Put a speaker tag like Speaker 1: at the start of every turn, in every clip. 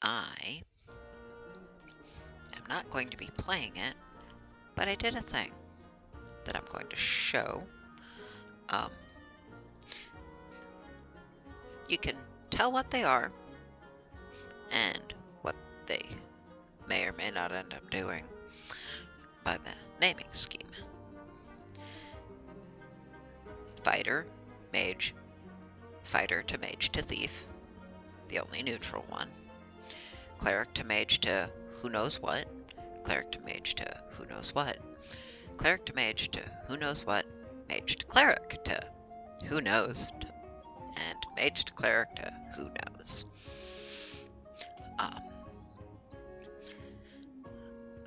Speaker 1: I am not going to be playing it, but I did a thing that I'm going to show. You can tell what they are and what they may or may not end up doing by the naming scheme. Fighter, mage, fighter to mage to thief, the only neutral one. Cleric to mage to who knows what, cleric to mage to who knows what, cleric to mage to who knows what, mage to cleric to who knows, and mage to cleric to who knows.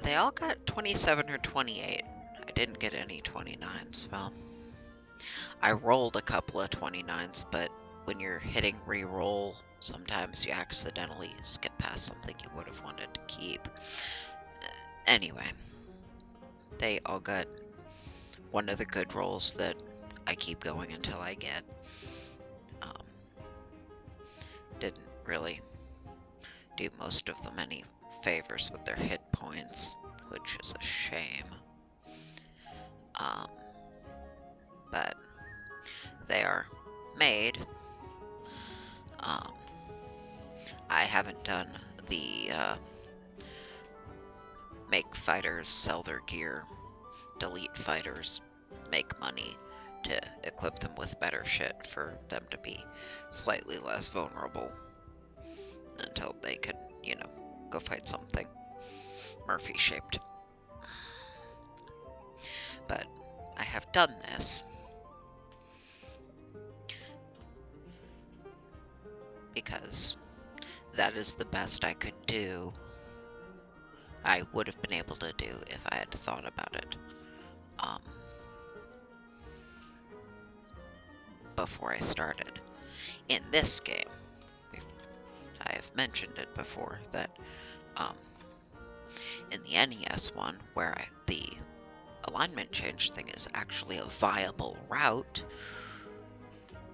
Speaker 1: They all got 27 or 28. I didn't get any 29s. Well, I rolled a couple of 29s, but when you're hitting re-roll, sometimes you accidentally skip past something you would have wanted to keep. Anyway, they all got one of the good rolls that I keep going until I get. Didn't really do most of them any favors with their hit points, which is a shame. But they are made. I haven't done the make fighters sell their gear, delete fighters, make money to equip them with better shit for them to be slightly less vulnerable until they can, go fight something Murphy-shaped. But I have done this because that is the best I could do. I would have been able to do if I had thought about it before I started. In this game, I have mentioned it before that in the NES one, where the alignment change thing is actually a viable route,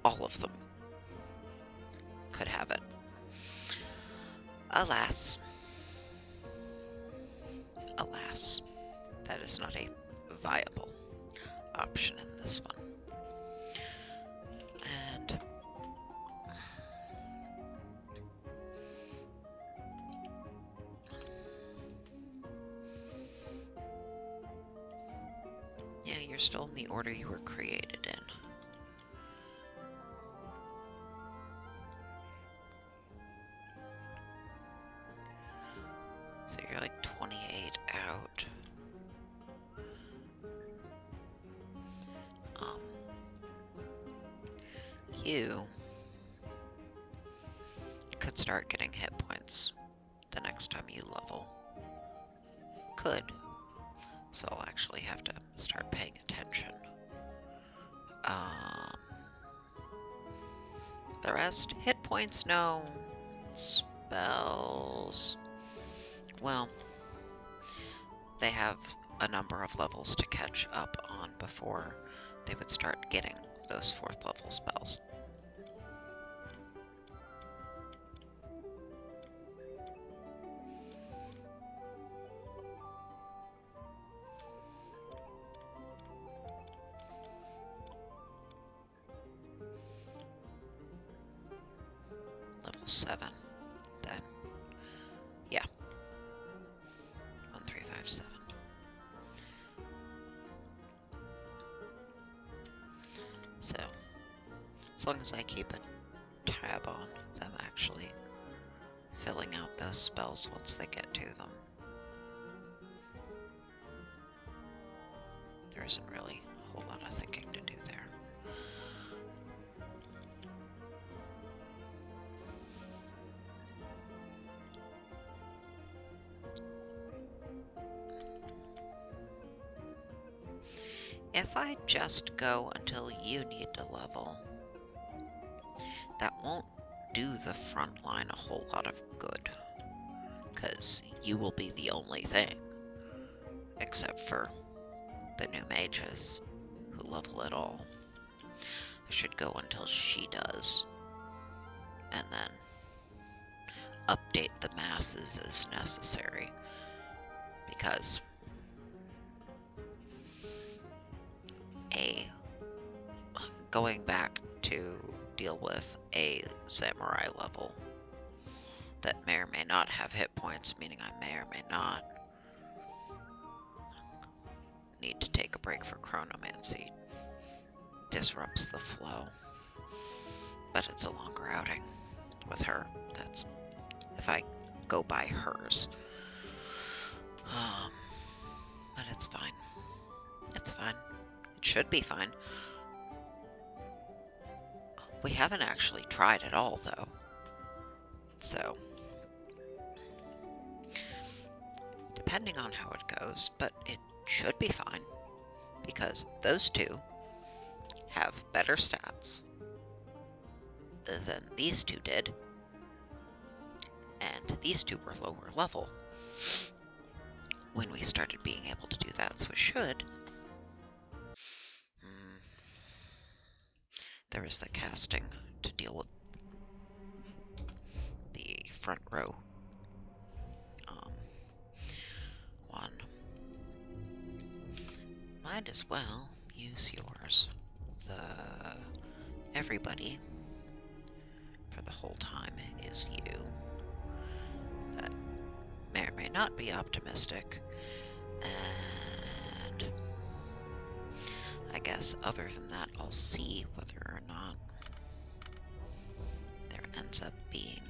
Speaker 1: all of them could have it. Alas, that is not a viable option in this one. And yeah, you're still in the order you were created in. So you're like 28 out. You could start getting hit points the next time you level. Could. So I'll actually have to start paying attention. The rest, hit points, no. Spells, well, they have a number of levels to catch up on before they would start getting those 4th level spells. Level 7, then, yeah, 1, 3, 5, 7. So, as long as I keep a tab on them actually filling out those spells once they get to them, there isn't really a whole lot of thinking to do there. If I just go until you need to level, that won't do the front line a whole lot of good, because you will be the only thing, except for the new mages who level at all. I should go until she does, and then update the masses as necessary, because going back to deal with a samurai level that may or may not have hit points, meaning I may or may not need to take a break for chronomancy, disrupts the flow. But it's a longer outing with her. That's if I go by hers. But it's fine. It's fine. It should be fine. We haven't actually tried at all, though. So, depending on how it goes, but it should be fine, because those two have better stats than these two did, and these two were lower level when we started being able to do that, so it should. There is the casting to deal with the front row one. Might as well use yours. Everybody for the whole time is you. That may or may not be optimistic. And I guess other than that, I'll see whether or not there ends up being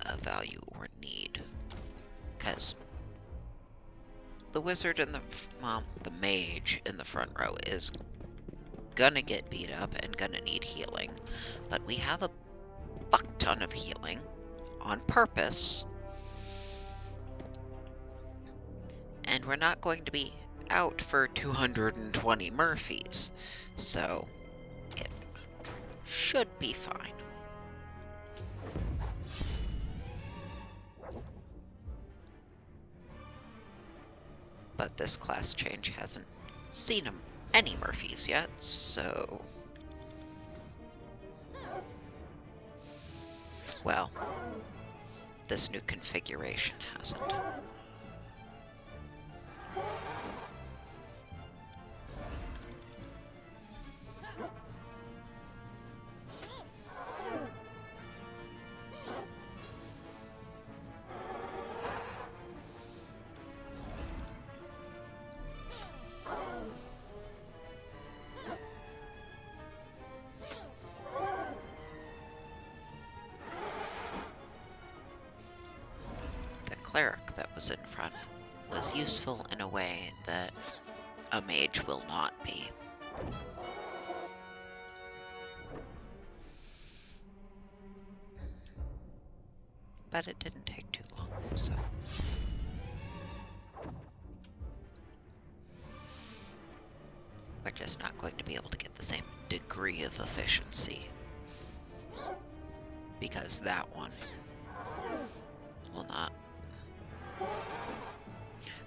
Speaker 1: a value or need. Because the wizard and the mage in the front row is gonna get beat up and gonna need healing. But we have a fuck ton of healing on purpose. And we're not going to be out for 220 Murphys. So it should be fine. But this class change hasn't seen any Murphys yet, so... Well, this new configuration hasn't. Cleric that was in front was useful in a way that a mage will not be. But it didn't take too long, so... We're just not going to be able to get the same degree of efficiency. Because that one will not.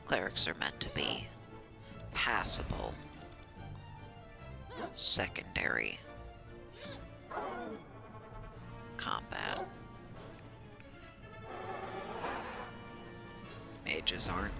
Speaker 1: Clerics are meant to be passable, secondary combat. Mages aren't.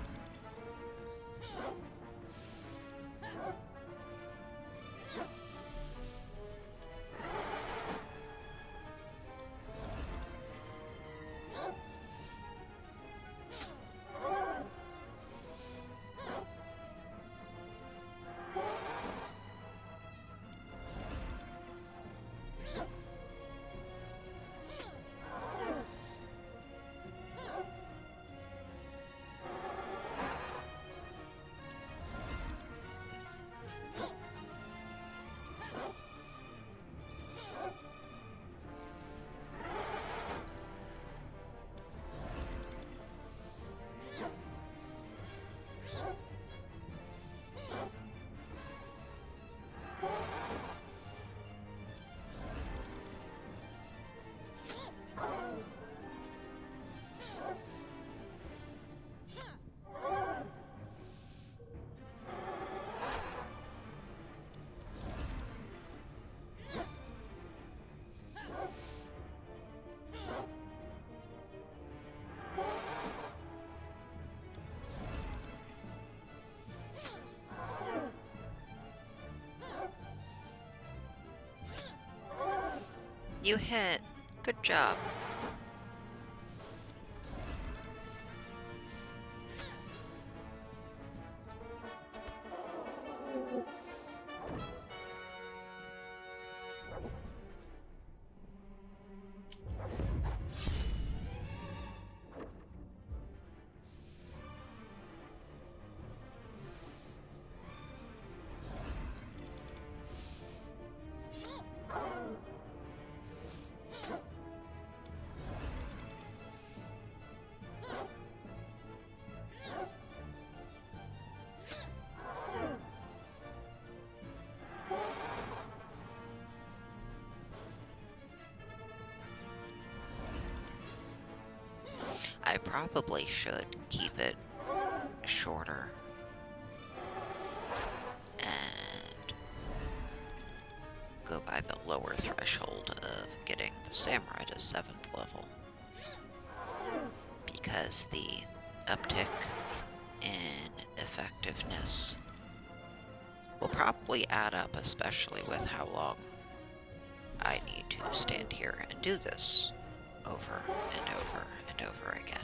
Speaker 1: You hit. Good job. I probably should keep it shorter and go by the lower threshold of getting the samurai to 7th level, because the uptick in effectiveness will probably add up, especially with how long I need to stand here and do this over and over and over again.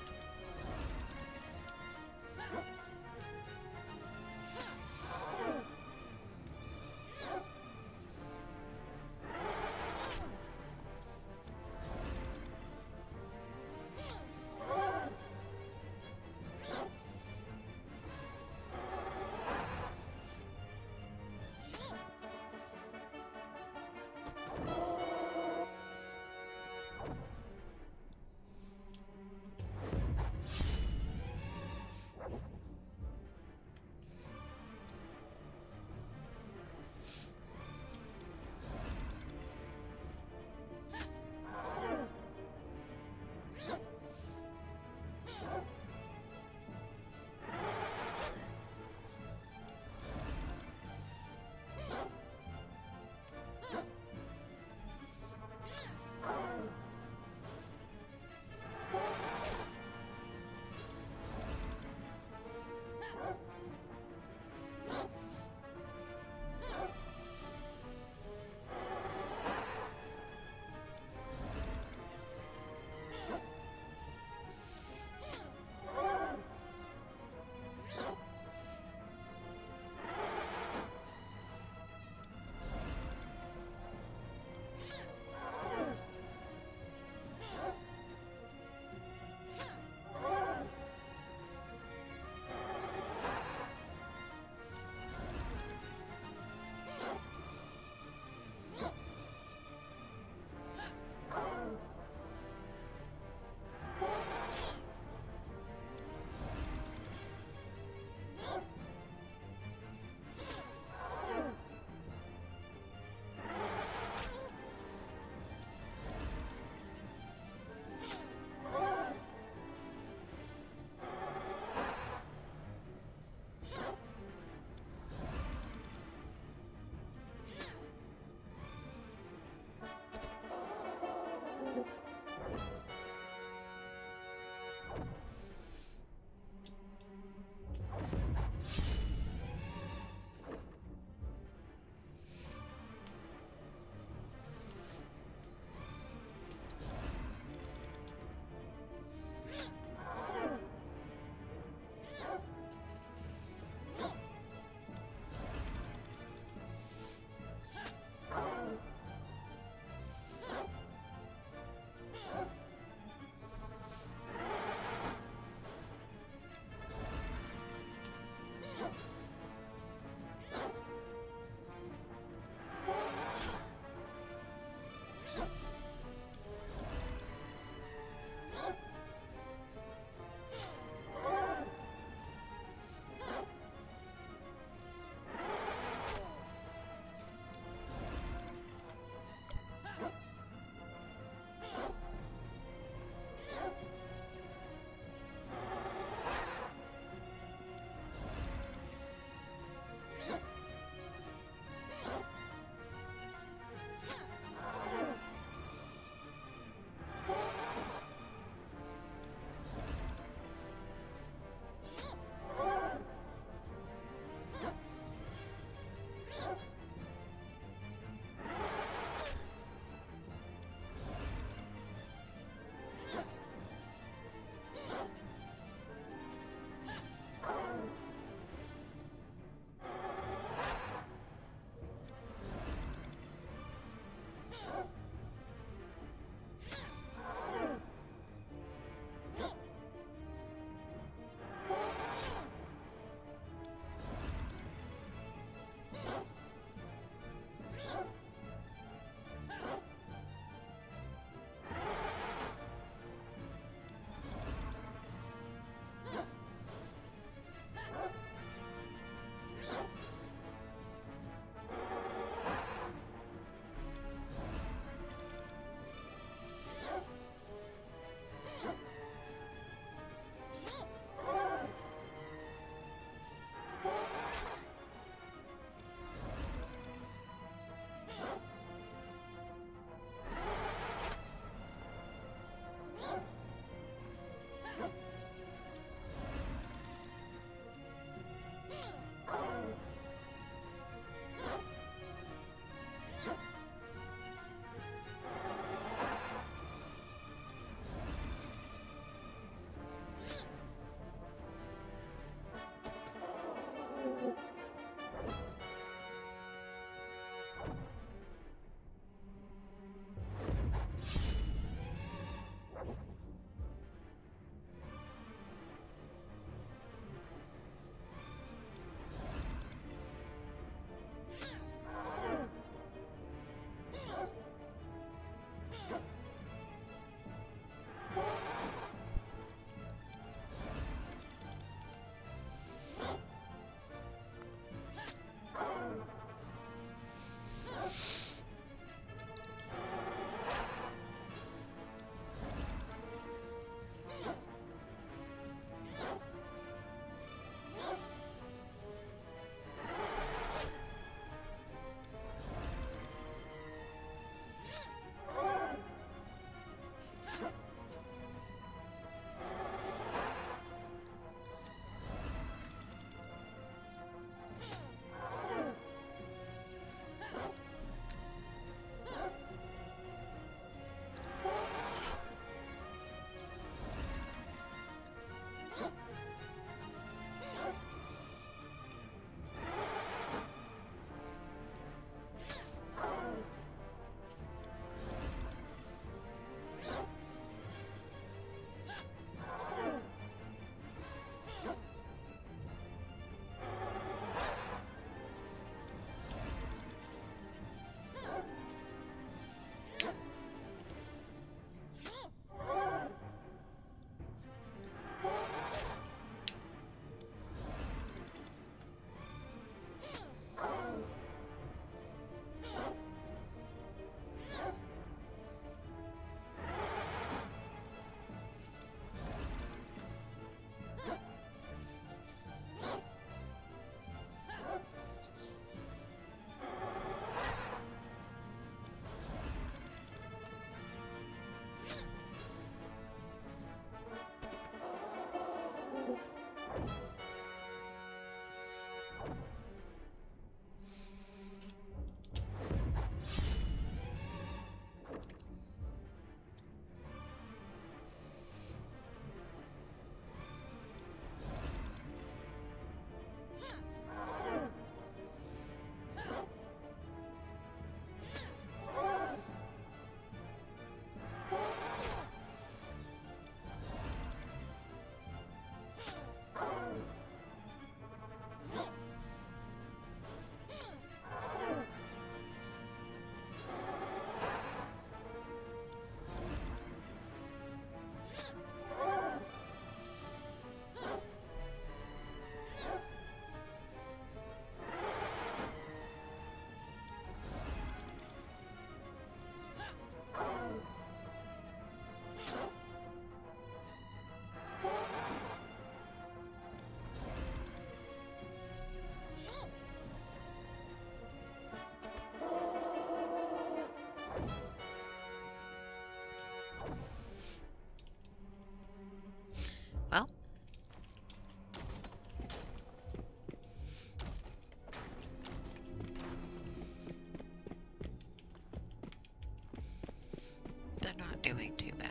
Speaker 1: doing too bad.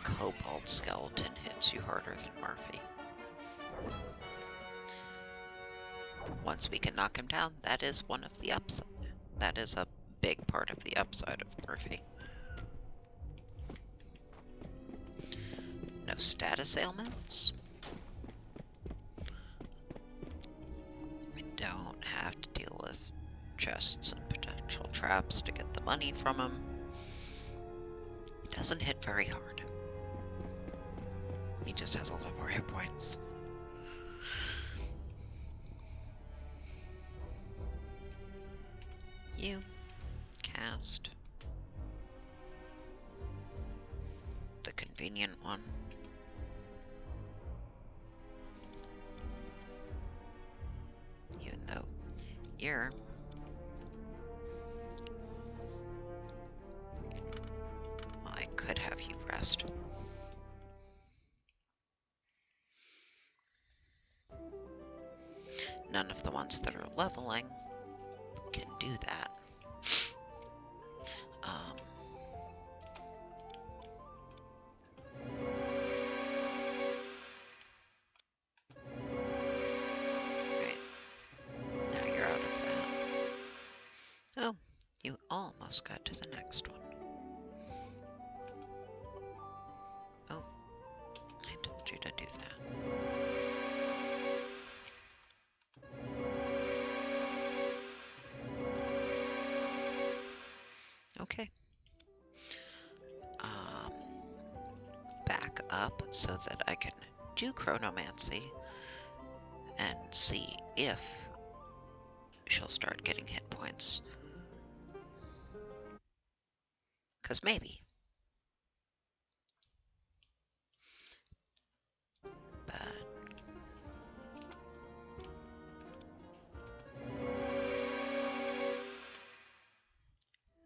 Speaker 1: Cobalt skeleton hits you harder than Murphy. Once we can knock him down, that is one of the upside. That is a big part of the upside of Murphy. No status ailments. We don't have to deal with chests and potential traps to get the money from him. He doesn't hit very hard. He just has a lot more hit points. You cast the convenient one. Even though you're well, I could have you rest. None of the ones that are leveling can do that. Right. Now you're out of that. Oh, you almost got to the next one. Oh, I told you to do that. Okay. Back up so that I can do chronomancy and see if she'll start getting hit points. 'Cause maybe. But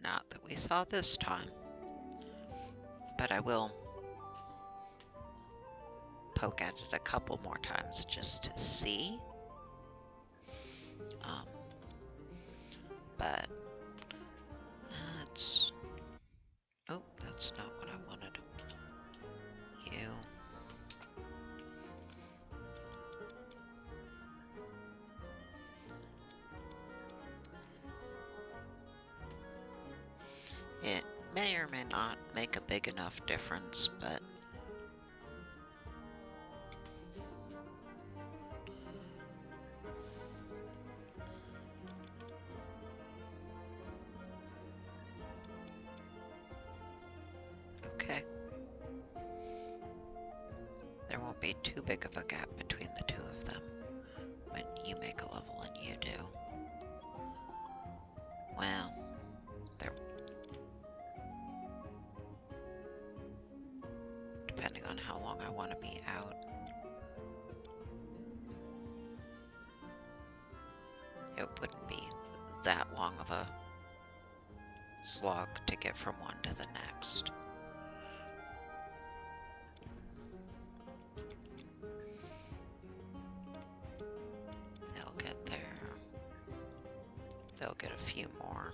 Speaker 1: not that we saw this time. But I will poke at it a couple more times just to see. But that's... Oh, that's not what I wanted. You. It may or may not make a big enough difference, but okay. There won't be too big of a gap between the two of them when you make a level and you do. Well, depending on how long I want to be out. It wouldn't be that long of a slog to get from one to the next. They'll get there. They'll get a few more.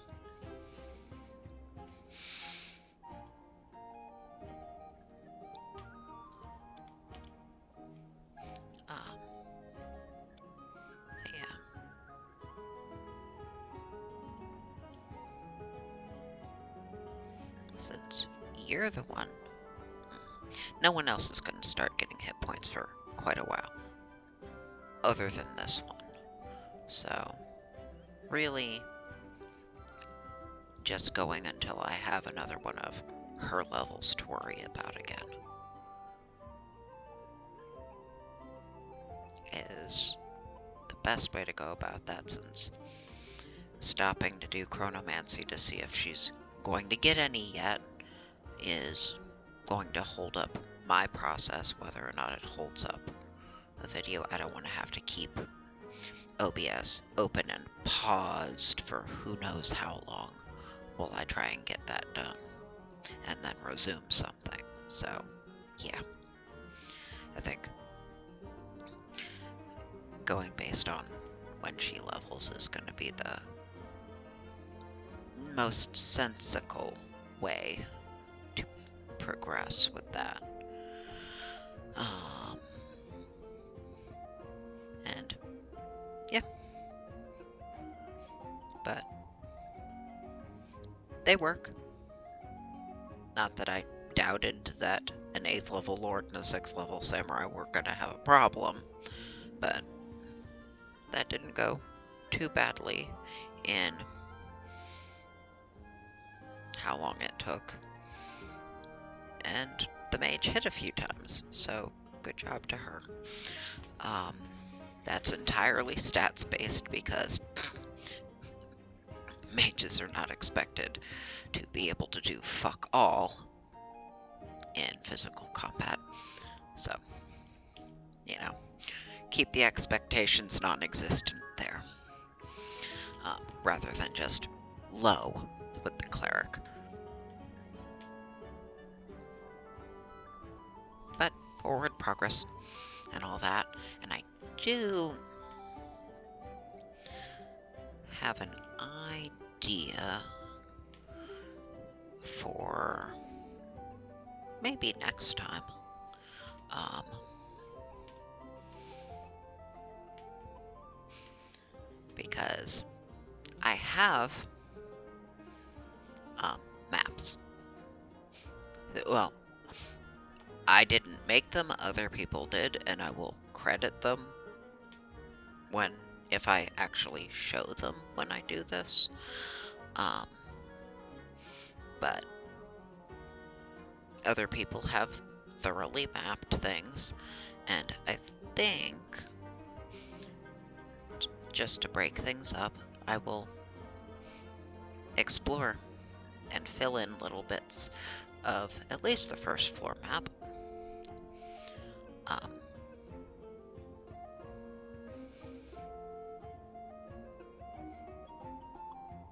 Speaker 1: Yeah. Since you're the one, no one else is going to start getting hit points for quite a while, other than this one. So, really, just going until I have another one of her levels to worry about again is the best way to go about that, since stopping to do chronomancy to see if she's going to get any yet is going to hold up my process, whether or not it holds up a video. I don't want to have to keep OBS open and paused for who knows how long while I try and get that done, and then resume something. So, yeah. I think going based on when she levels is going to be the most sensical way to progress with that. And yeah, but they work. Not that I doubted that an 8th level lord and a 6th level samurai were gonna have a problem, but that didn't go too badly in how long it took. And the mage hit a few times, so good job to her. That's entirely stats based because mages are not expected to be able to do fuck all in physical combat. So, you know, keep the expectations non-existent there, rather than just low with the cleric. But forward progress and all that, and I do have an idea for maybe next time. Because I have maps. Well, I didn't make them, other people did, and I will credit them if I actually show them when I do this. But other people have thoroughly mapped things, and I think, just to break things up, I will explore and fill in little bits of at least the first floor map.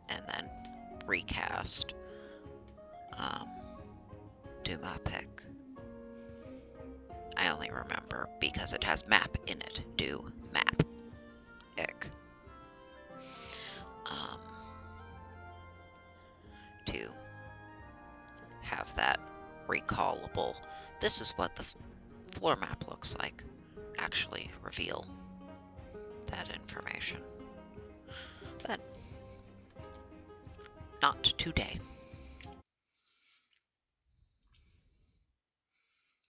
Speaker 1: And then recast, do my pick. I only remember because it has map in it. Do map. Ick. To have that recallable, this is what the floor map looks like, actually reveal that information. But not today.